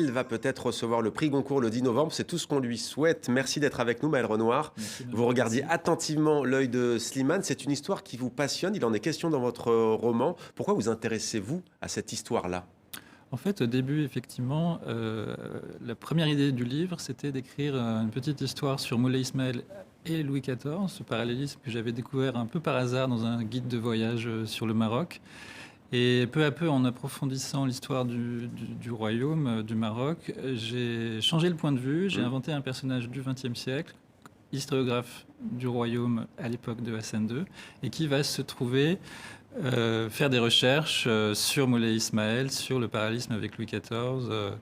il va peut-être recevoir le prix Goncourt le 10 novembre. C'est tout ce qu'on lui souhaite. Merci d'être avec nous, Maël Renoir. Vous regardiez attentivement L'œil de Slimane. C'est une histoire qui vous passionne. Il en est question dans votre roman. Pourquoi vous intéressez-vous à cette histoire-là ? En fait, au début, effectivement, la première idée du livre, c'était d'écrire une petite histoire sur Moulay Ismaël et Louis XIV, ce parallélisme que j'avais découvert un peu par hasard dans un guide de voyage sur le Maroc. Et peu à peu, en approfondissant l'histoire du royaume du Maroc, j'ai changé le point de vue, j'ai inventé un personnage du XXe siècle, historiographe du royaume à l'époque de Hassan II, et qui va se trouver faire des recherches sur Moulay Ismaël, sur le parallélisme avec Louis XIV,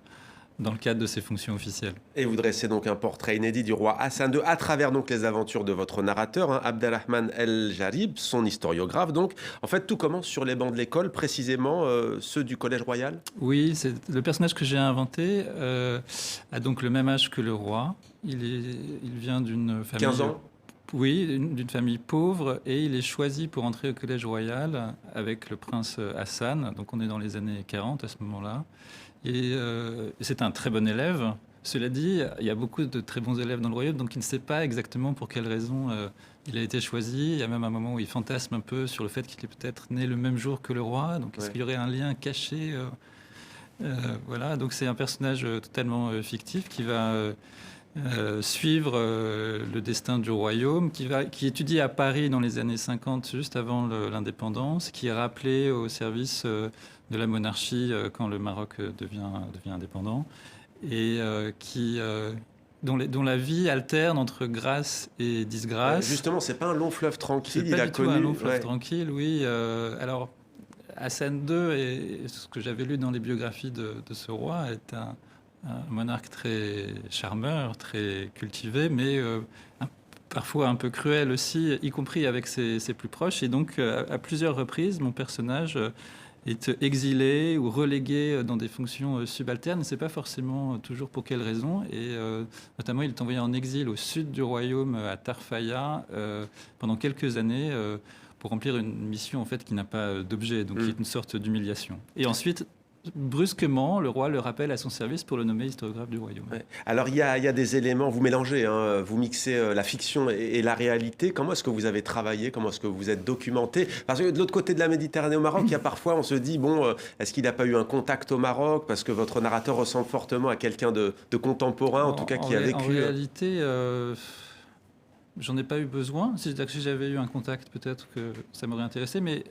dans le cadre de ses fonctions officielles. Et vous dressez donc un portrait inédit du roi Hassan II à travers donc les aventures de votre narrateur, Abdelrahman El Jarib, son historiographe. Donc, en fait, tout commence sur les bancs de l'école, précisément ceux du Collège Royal. Oui, c'est le personnage que j'ai inventé a donc le même âge que le roi. Il vient d'une famille... 15 ans. Oui, d'une famille pauvre, et il est choisi pour entrer au Collège Royal avec le prince Hassan. Donc on est dans les années 40 à ce moment-là. Et c'est un très bon élève. Cela dit, il y a beaucoup de très bons élèves dans le royaume, donc il ne sait pas exactement pour quelle raison il a été choisi. Il y a même un moment où il fantasme un peu sur le fait qu'il est peut-être né le même jour que le roi. Donc est-ce qu'il y aurait un lien caché voilà, donc c'est un personnage totalement fictif qui va... suivre le destin du royaume, qui étudie à Paris dans les années 50, juste avant l'indépendance, qui est rappelé au service de la monarchie quand le Maroc devient indépendant, et dont la vie alterne entre grâce et disgrâce. Justement, c'est pas un long fleuve tranquille. C'est pas du tout un long fleuve tranquille, oui. Alors, Hassan II, et ce que j'avais lu dans les biographies de ce roi, est un monarque très charmeur, très cultivé, mais parfois un peu cruel aussi, y compris avec ses plus proches. Et donc, à plusieurs reprises, mon personnage est exilé ou relégué dans des fonctions subalternes. On ne sait pas forcément toujours pour quelles raisons. Et notamment, il est envoyé en exil au sud du royaume, à Tarfaya, pendant quelques années, pour remplir une mission en fait qui n'a pas d'objet, donc qui est une sorte d'humiliation. Et ensuite, brusquement, le roi le rappelle à son service pour le nommer historiographe du royaume. Ouais. Alors, il y a des éléments, vous mélangez, vous mixez la fiction et la réalité. Comment est-ce que vous avez travaillé? Comment est-ce que vous êtes documenté? Parce que de l'autre côté de la Méditerranée au Maroc, il y a parfois, on se dit, bon, est-ce qu'il n'a pas eu un contact au Maroc? Parce que votre narrateur ressemble fortement à quelqu'un de contemporain, en tout cas, qui a vécu... En réalité... j'en ai pas eu besoin. C'est-à-dire que si j'avais eu un contact, peut-être que ça m'aurait intéressé, mais...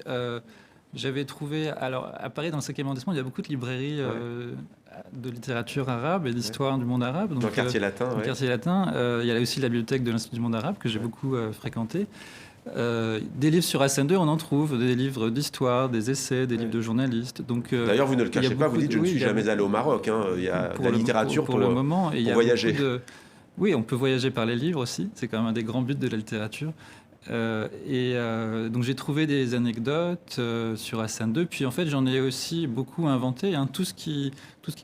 j'avais trouvé, alors à Paris, dans le 5e arrondissement, il y a beaucoup de librairies de littérature arabe et d'histoire du monde arabe. Donc, dans le quartier latin. Dans le quartier latin. Il y a aussi la bibliothèque de l'Institut du monde arabe que j'ai beaucoup fréquenté. Des livres sur Hassan II, on en trouve, des livres d'histoire, des essais, des livres de journalistes. Donc, d'ailleurs, vous ne le cachez pas, vous dites je ne suis jamais allé au Maroc. Il y a de la littérature pour le moment, et pour voyager. Oui, on peut voyager par les livres aussi, c'est quand même un des grands buts de la littérature. Donc j'ai trouvé des anecdotes sur Hassan II, puis en fait j'en ai aussi beaucoup inventé. Tout ce qui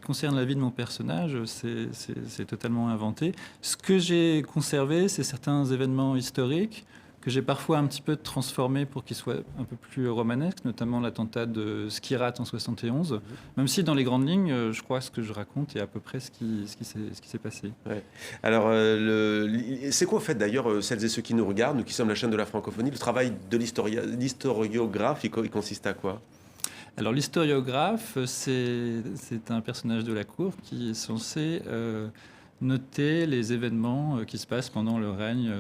concerne la vie de mon personnage, c'est totalement inventé. Ce que j'ai conservé, c'est certains événements historiques que j'ai parfois un petit peu transformé pour qu'ils soient un peu plus romanesques, notamment l'attentat de Skirat en 71, même si dans les grandes lignes, je crois que ce que je raconte est à peu près ce qui s'est passé. Ouais. Alors, c'est quoi, en fait, d'ailleurs, celles et ceux qui nous regardent, nous qui sommes la chaîne de la francophonie, le travail de l'historiographe, il consiste à quoi? Alors, l'historiographe, c'est un personnage de la cour qui est censé noter les événements qui se passent pendant le règne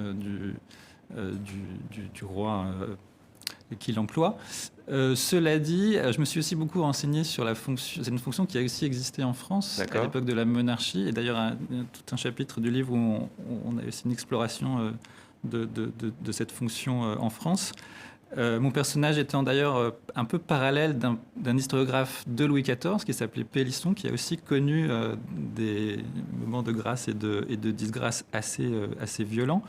du roi qu'il emploie. Cela dit, je me suis aussi beaucoup renseigné sur la fonction. C'est une fonction qui a aussi existé en France à l'époque de la monarchie. Et d'ailleurs, tout un chapitre du livre où on a aussi une exploration de cette fonction en France. Mon personnage étant d'ailleurs un peu parallèle d'un historiographe de Louis XIV qui s'appelait Pélisson, qui a aussi connu des moments de grâce et de disgrâce assez violents.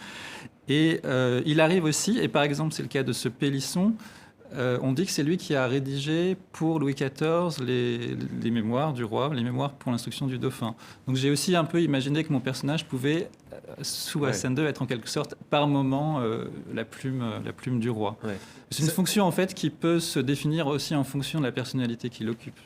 Et il arrive aussi, et par exemple c'est le cas de ce Pélisson, on dit que c'est lui qui a rédigé pour Louis XIV les mémoires du roi, les mémoires pour l'instruction du dauphin. Donc j'ai aussi un peu imaginé que mon personnage pouvait, sous Hassan II, être en quelque sorte par moment la plume du roi. Ouais. C'est une fonction en fait qui peut se définir aussi en fonction de la personnalité qu'il occupe.